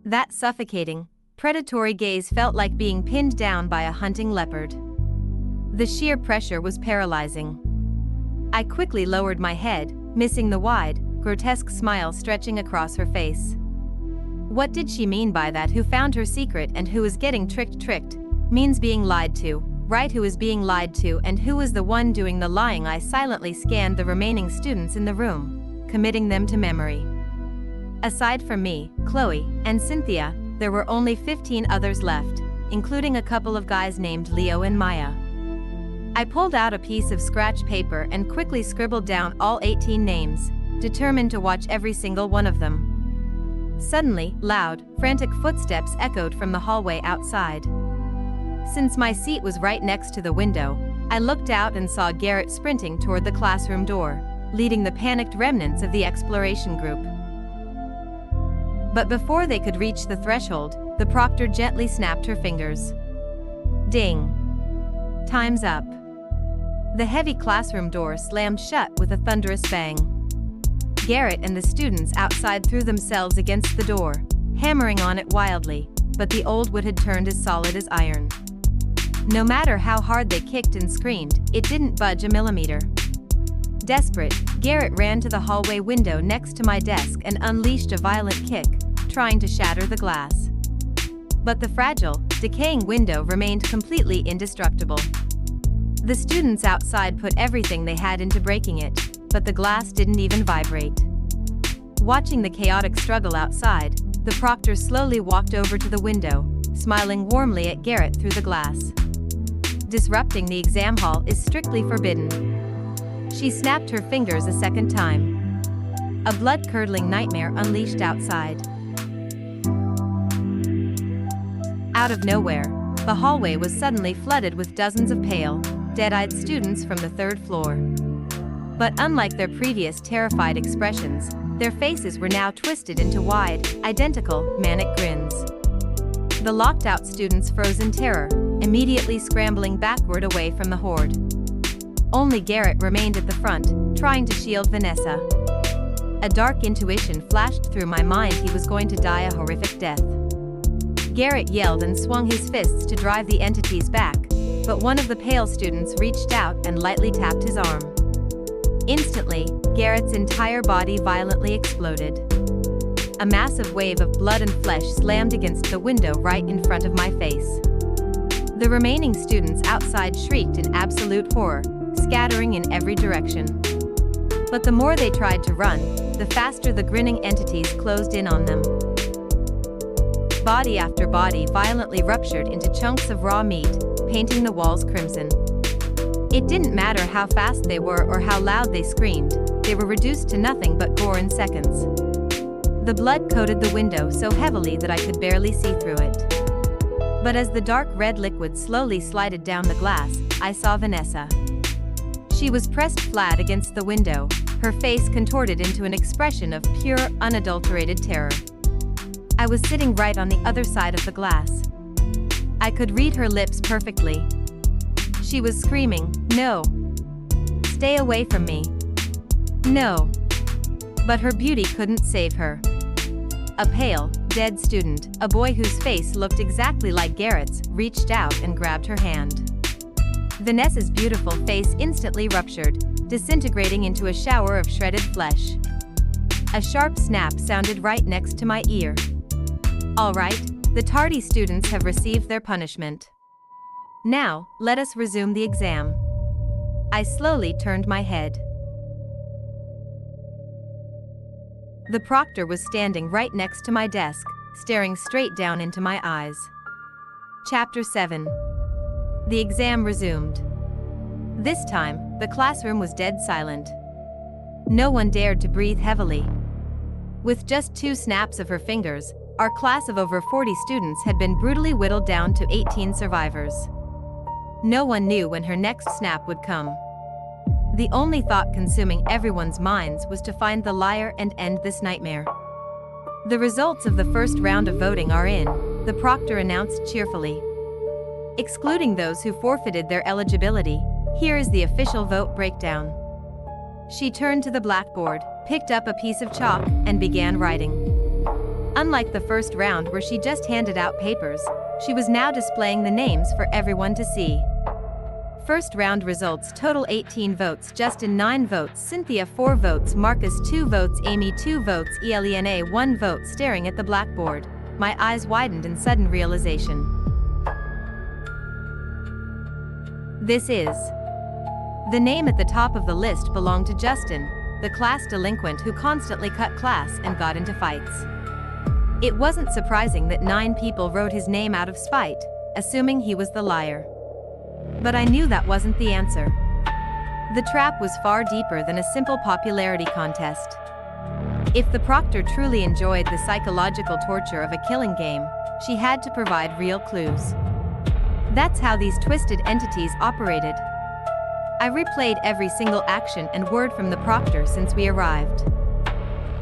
That suffocating, predatory gaze felt like being pinned down by a hunting leopard. The sheer pressure was paralyzing. I quickly lowered my head, missing the wide, grotesque smile stretching across her face. What did she mean by that? Who found her secret and who is getting tricked? Means being lied to, right? Who is being lied to and who is the one doing the lying? I silently scanned the remaining students in the room, committing them to memory. Aside from me, Chloe, and Cynthia, there were only 15 others left, including a couple of guys named Leo and Maya. I pulled out a piece of scratch paper and quickly scribbled down all 18 names, determined to watch every single one of them. Suddenly, loud, frantic footsteps echoed from the hallway outside. Since my seat was right next to the window, I looked out and saw Garrett sprinting toward the classroom door, leading the panicked remnants of the exploration group. But before they could reach the threshold, the proctor gently snapped her fingers. Ding! Time's up. The heavy classroom door slammed shut with a thunderous bang. Garrett and the students outside threw themselves against the door, hammering on it wildly, but the old wood had turned as solid as iron. No matter how hard they kicked and screamed, it didn't budge a millimeter. Desperate, Garrett ran to the hallway window next to my desk and unleashed a violent kick, trying to shatter the glass. But the fragile, decaying window remained completely indestructible. The students outside put everything they had into breaking it, but the glass didn't even vibrate. Watching the chaotic struggle outside, the proctor slowly walked over to the window, smiling warmly at Garrett through the glass. Disrupting the exam hall is strictly forbidden. She snapped her fingers a second time. A blood-curdling nightmare unleashed outside. Out of nowhere, the hallway was suddenly flooded with dozens of pale, dead-eyed students from the third floor. But unlike their previous terrified expressions, their faces were now twisted into wide, identical, manic grins. The locked-out students froze in terror, immediately scrambling backward away from the horde. Only Garrett remained at the front, trying to shield Vanessa. A dark intuition flashed through my mind: he was going to die a horrific death. Garrett yelled and swung his fists to drive the entities back, but one of the pale students reached out and lightly tapped his arm. Instantly, Garrett's entire body violently exploded. A massive wave of blood and flesh slammed against the window right in front of my face. The remaining students outside shrieked in absolute horror, scattering in every direction. But the more they tried to run, the faster the grinning entities closed in on them. Body after body violently ruptured into chunks of raw meat, painting the walls crimson. It didn't matter how fast they were or how loud they screamed, they were reduced to nothing but gore in seconds. The blood coated the window so heavily that I could barely see through it. But as the dark red liquid slowly slided down the glass, I saw Vanessa. She was pressed flat against the window, her face contorted into an expression of pure, unadulterated terror. I was sitting right on the other side of the glass. I could read her lips perfectly. She was screaming, "No! Stay away from me! No!" But her beauty couldn't save her. A pale, dead student, a boy whose face looked exactly like Garrett's, reached out and grabbed her hand. Vanessa's beautiful face instantly ruptured, disintegrating into a shower of shredded flesh. A sharp snap sounded right next to my ear. All right, the tardy students have received their punishment. Now, let us resume the exam. I slowly turned my head. The proctor was standing right next to my desk, staring straight down into my eyes. Chapter 7. The exam resumed. This time, the classroom was dead silent. No one dared to breathe heavily. With just 2 snaps of her fingers, our class of over 40 students had been brutally whittled down to 18 survivors. No one knew when her next snap would come. The only thought consuming everyone's minds was to find the liar and end this nightmare. The results of the first round of voting are in, the proctor announced cheerfully. Excluding those who forfeited their eligibility, here is the official vote breakdown. She turned to the blackboard, picked up a piece of chalk, and began writing. Unlike the first round where she just handed out papers, she was now displaying the names for everyone to see. First round results: total 18 votes, Justin 9 votes, Cynthia 4 votes, Marcus 2 votes, Amy 2 votes, Elena 1 vote. Staring at the blackboard, my eyes widened in sudden realization. This is... The name at the top of the list belonged to Justin, the class delinquent who constantly cut class and got into fights. It wasn't surprising that 9 people wrote his name out of spite, assuming he was the liar. But I knew that wasn't the answer. The trap was far deeper than a simple popularity contest. If the proctor truly enjoyed the psychological torture of a killing game, she had to provide real clues. That's how these twisted entities operated. I replayed every single action and word from the proctor since we arrived.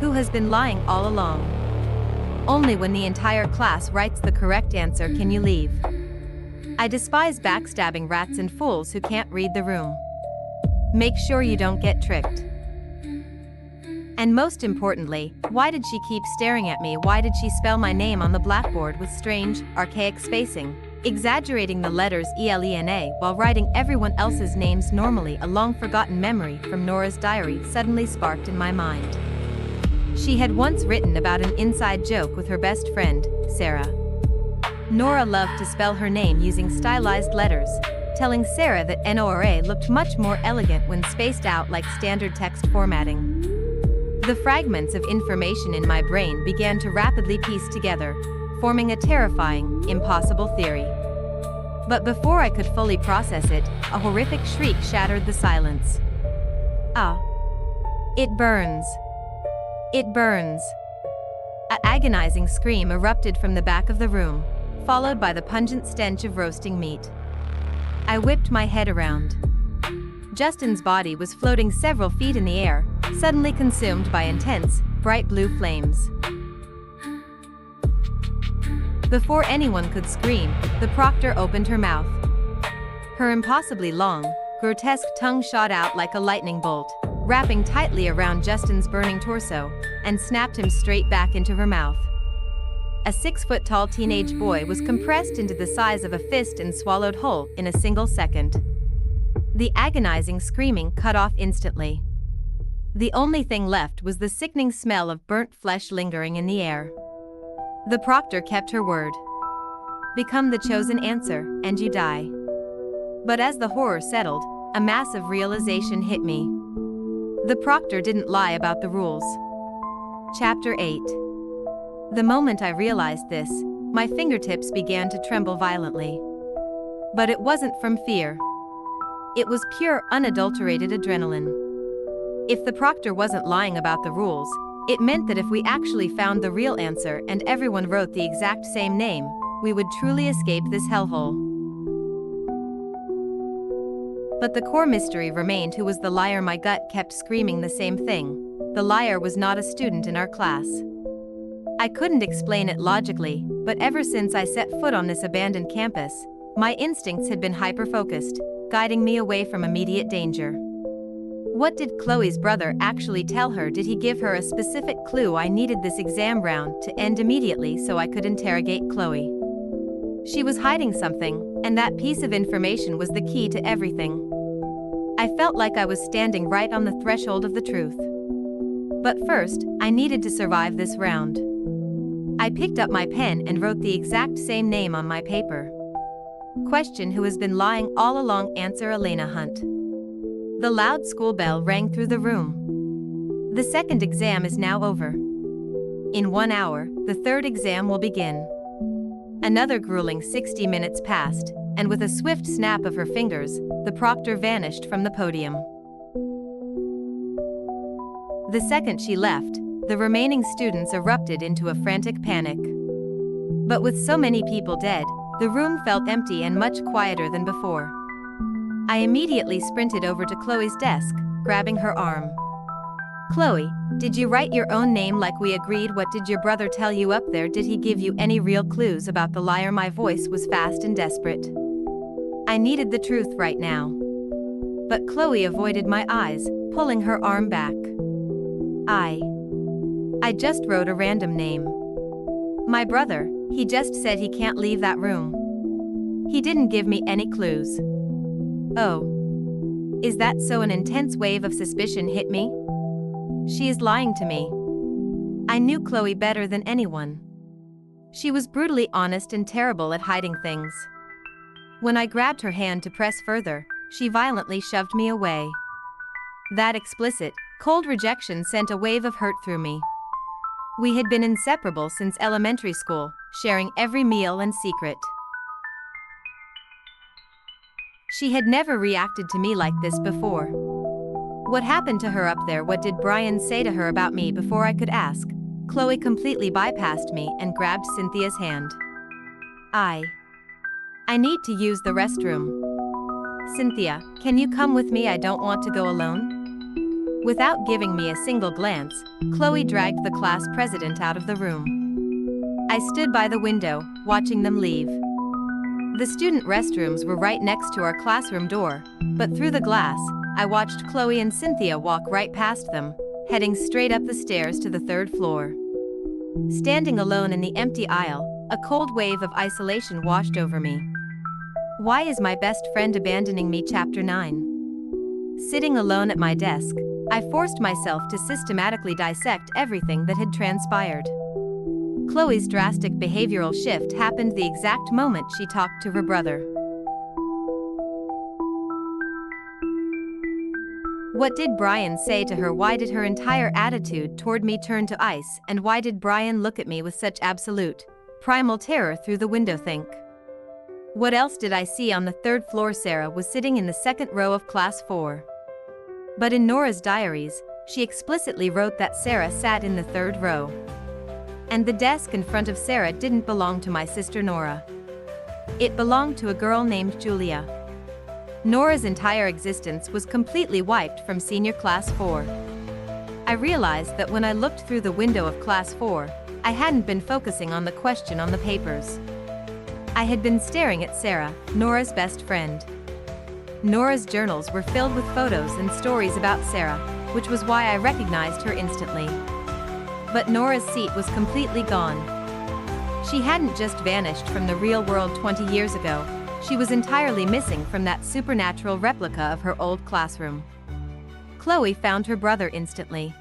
Who has been lying all along? Only when the entire class writes the correct answer can you leave. I despise backstabbing rats and fools who can't read the room. Make sure you don't get tricked. And most importantly, why did she keep staring at me? Why did she spell my name on the blackboard with strange, archaic spacing, exaggerating the letters ELENA while writing everyone else's names normally? A long-forgotten memory from Nora's diary suddenly sparked in my mind. She had once written about an inside joke with her best friend, Sarah. Nora loved to spell her name using stylized letters, telling Sarah that Nora looked much more elegant when spaced out like standard text formatting. The fragments of information in my brain began to rapidly piece together, forming a terrifying, impossible theory. But before I could fully process it, a horrific shriek shattered the silence. Ah! It burns! It burns! An agonizing scream erupted from the back of the room, followed by the pungent stench of roasting meat. I whipped my head around. Justin's body was floating several feet in the air, suddenly consumed by intense, bright blue flames. Before anyone could scream, the proctor opened her mouth. Her impossibly long, grotesque tongue shot out like a lightning bolt, wrapping tightly around Justin's burning torso, and snapped him straight back into her mouth. A 6-foot-tall teenage boy was compressed into the size of a fist and swallowed whole in a single second. The agonizing screaming cut off instantly. The only thing left was the sickening smell of burnt flesh lingering in the air. The proctor kept her word. Become the chosen answer, and you die. But as the horror settled, a massive realization hit me. The proctor didn't lie about the rules. Chapter 8. The moment I realized this, my fingertips began to tremble violently. But it wasn't from fear. It was pure, unadulterated adrenaline. If the proctor wasn't lying about the rules, it meant that if we actually found the real answer and everyone wrote the exact same name, we would truly escape this hellhole. But the core mystery remained: who was the liar? My gut kept screaming the same thing. The liar was not a student in our class. I couldn't explain it logically, but ever since I set foot on this abandoned campus, my instincts had been hyper-focused, guiding me away from immediate danger. What did Chloe's brother actually tell her? Did he give her a specific clue? I needed this exam round to end immediately so I could interrogate Chloe. She was hiding something, and that piece of information was the key to everything. I felt like I was standing right on the threshold of the truth. But first, I needed to survive this round. I picked up my pen and wrote the exact same name on my paper. Question: who has been lying all along? Answer: Elena Hunt. The loud school bell rang through the room. The second exam is now over. In 1 hour, the third exam will begin. Another grueling 60 minutes passed, and with a swift snap of her fingers, the proctor vanished from the podium. The second she left, the remaining students erupted into a frantic panic. But with so many people dead, the room felt empty and much quieter than before. I immediately sprinted over to Chloe's desk, grabbing her arm. Chloe, did you write your own name like we agreed? What did your brother tell you up there? Did he give you any real clues about the liar? My voice was fast and desperate. I needed the truth right now. But Chloe avoided my eyes, pulling her arm back. I just wrote a random name. My brother, he just said he can't leave that room. He didn't give me any clues. Oh. Is that so? An intense wave of suspicion hit me? She is lying to me. I knew Chloe better than anyone. She was brutally honest and terrible at hiding things. When I grabbed her hand to press further, she violently shoved me away. That explicit, cold rejection sent a wave of hurt through me. We had been inseparable since elementary school, sharing every meal and secret. She had never reacted to me like this before. What happened to her up there? What did Brian say to her about me? Before I could ask, Chloe completely bypassed me and grabbed Cynthia's hand. I need to use the restroom. Cynthia, can you come with me? I don't want to go alone. Without giving me a single glance, Chloe dragged the class president out of the room. I stood by the window, watching them leave. The student restrooms were right next to our classroom door, but through the glass, I watched Chloe and Cynthia walk right past them, heading straight up the stairs to the third floor. Standing alone in the empty aisle, a cold wave of isolation washed over me. Why is my best friend abandoning me? Chapter 9. Sitting alone at my desk, I forced myself to systematically dissect everything that had transpired. Chloe's drastic behavioral shift happened the exact moment she talked to her brother. What did Brian say to her? Why did her entire attitude toward me turn to ice? And why did Brian look at me with such absolute, primal terror through the window? Think. What else did I see? On the third floor, Sarah was sitting in the second row of class 4. But in Nora's diaries, she explicitly wrote that Sarah sat in the third row. And the desk in front of Sarah didn't belong to my sister Nora. It belonged to a girl named Julia. Nora's entire existence was completely wiped from senior class 4. I realized that when I looked through the window of class 4, I hadn't been focusing on the question on the papers. I had been staring at Sarah, Nora's best friend. Nora's journals were filled with photos and stories about Sarah, which was why I recognized her instantly. But Nora's seat was completely gone. She hadn't just vanished from the real world 20 years ago, she was entirely missing from that supernatural replica of her old classroom. Chloe found her brother instantly.